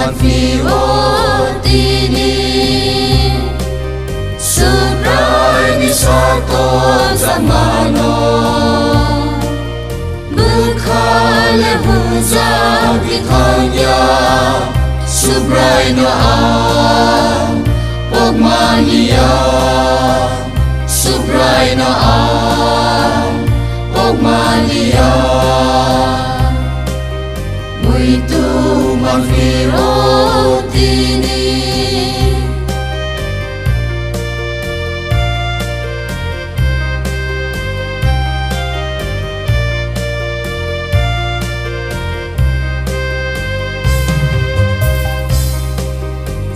magfiot ini Subray ni saton zamano Bekale huzag itanya Subray no ang pagmaniya Subray no ang pagmaniya Muito magfiot ini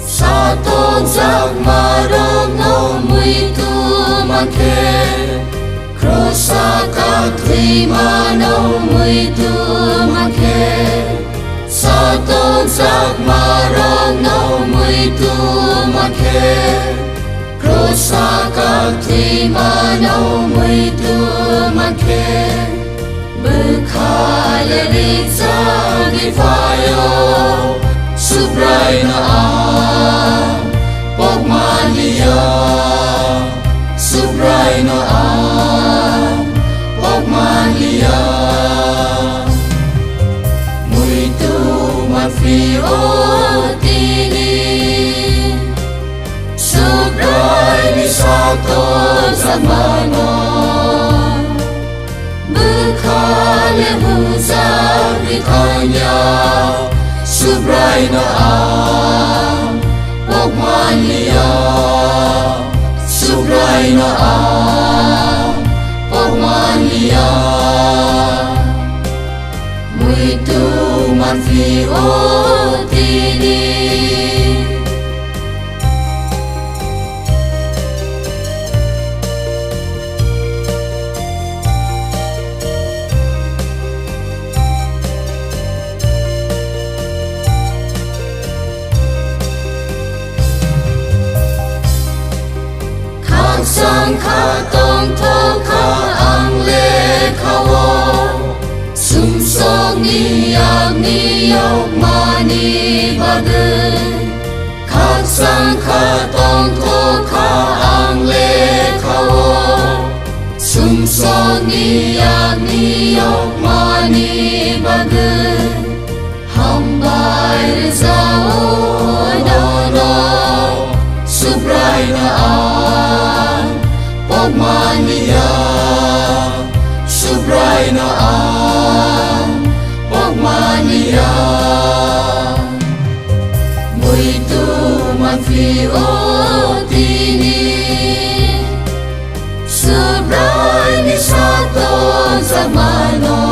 Saton zagmarong no muito magke Krosa katrima no muito magke Saton zagmarong no muito magke Krosa katrima no muito magke Bekale ritsa gifayo Subray na ang pagmaniya Subray na ang pagmaniya Muito magfiot ini Subray ni saton zamano Bekale huzag itanya Subray na ang pagmaniya Subray na ang pagmaniya Muito magfiot ini Sang katong toka ang lekawo Sumsong niyag niyog manibagan Kagsang katong toka ang lekawo Sumsong niyag niyog manibagan Hambay rizao no Subray na ang pagmaniya Subray na ang pagmaniya Muito magfiot ini Subray ni saton zamano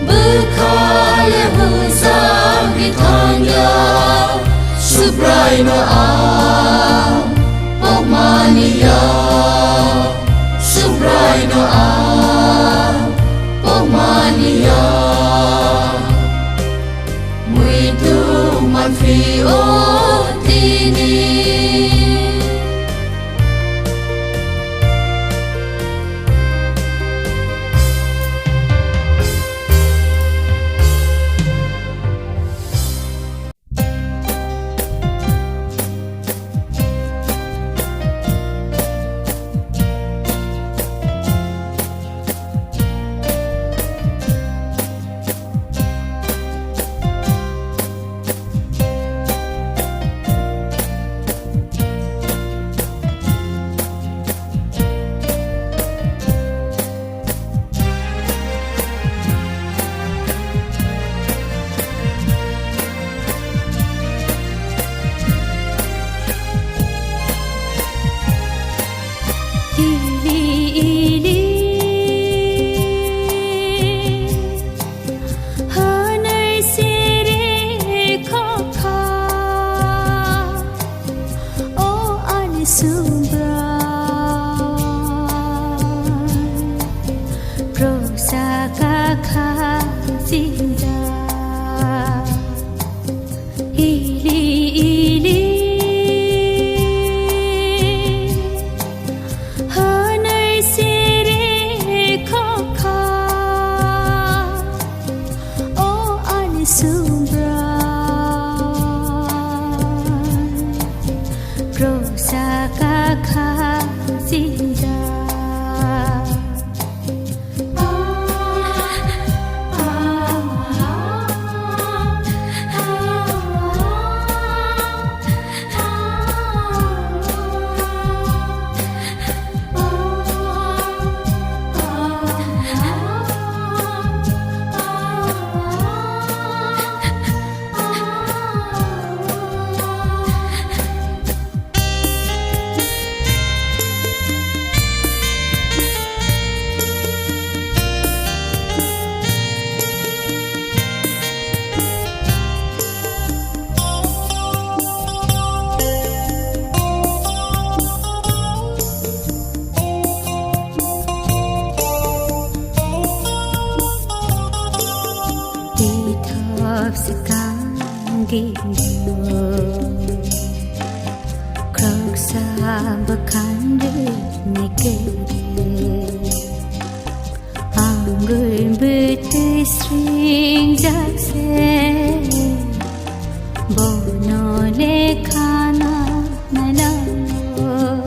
Bekale huzag itanya Subray na ang pagmaniya Subray na ang pagmaniya Muito magfiot ini Subra Gitu Kroksa bakandu negeri Anggur betul sering jakse Bono lekana nalalo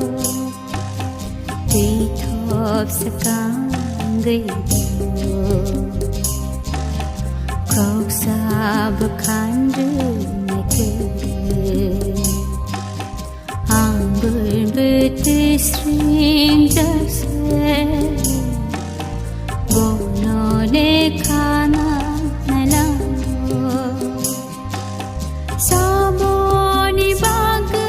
Ditop sekang gitu Kroksa bakandu negeri Anggur betul sering jakse Bono lekana nalalo Samoni bagus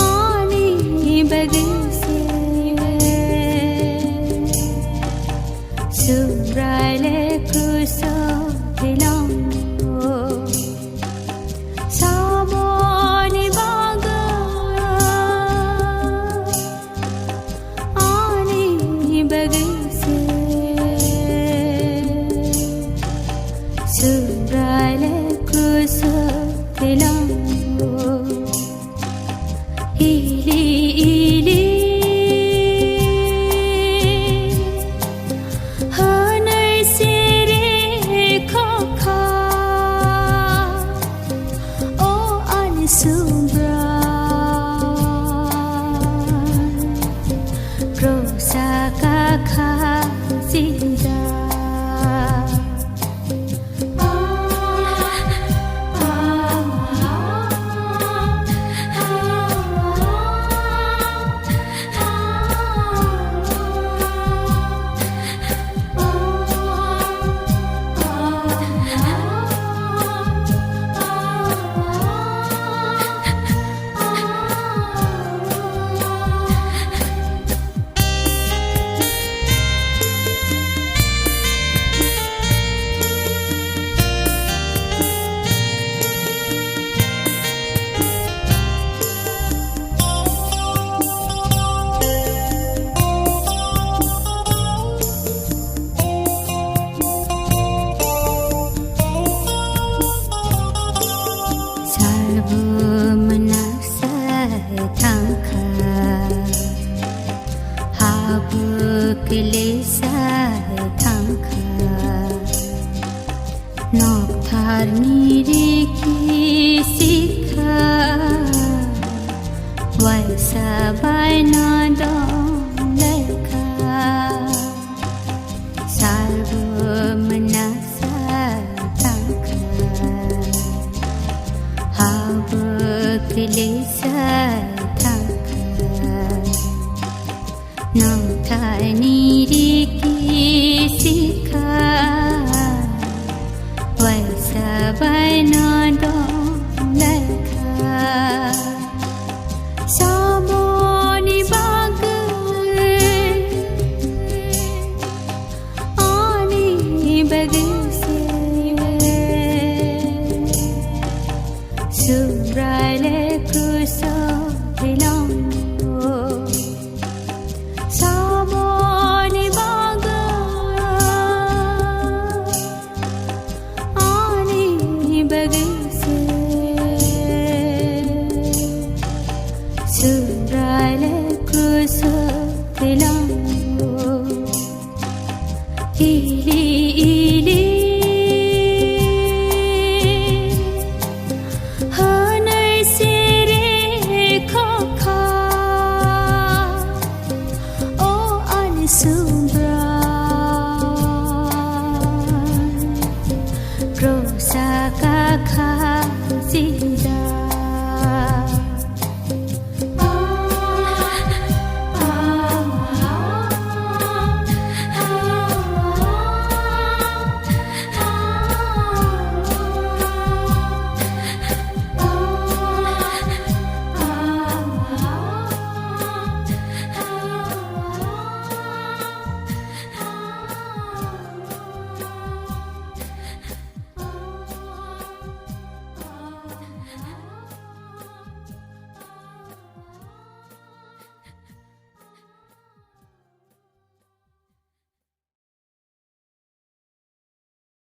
Ani bagus Subrai leku so hilang Samoni bagus Ani bagus Subrai leku so hilang Ili Hanai siri kokha O ani subrai Kroksa kakha zinda Noktar niriki sikha Waisa baina dong lekha Sarva manasa tangka Hava kilesa tangka Noktar niriki sikha Waisa baina dong lekha Samoni bagus Ani bagus Subrai leku so hilang Samoni bagus Ani bagus Subrai leku so hilang Ili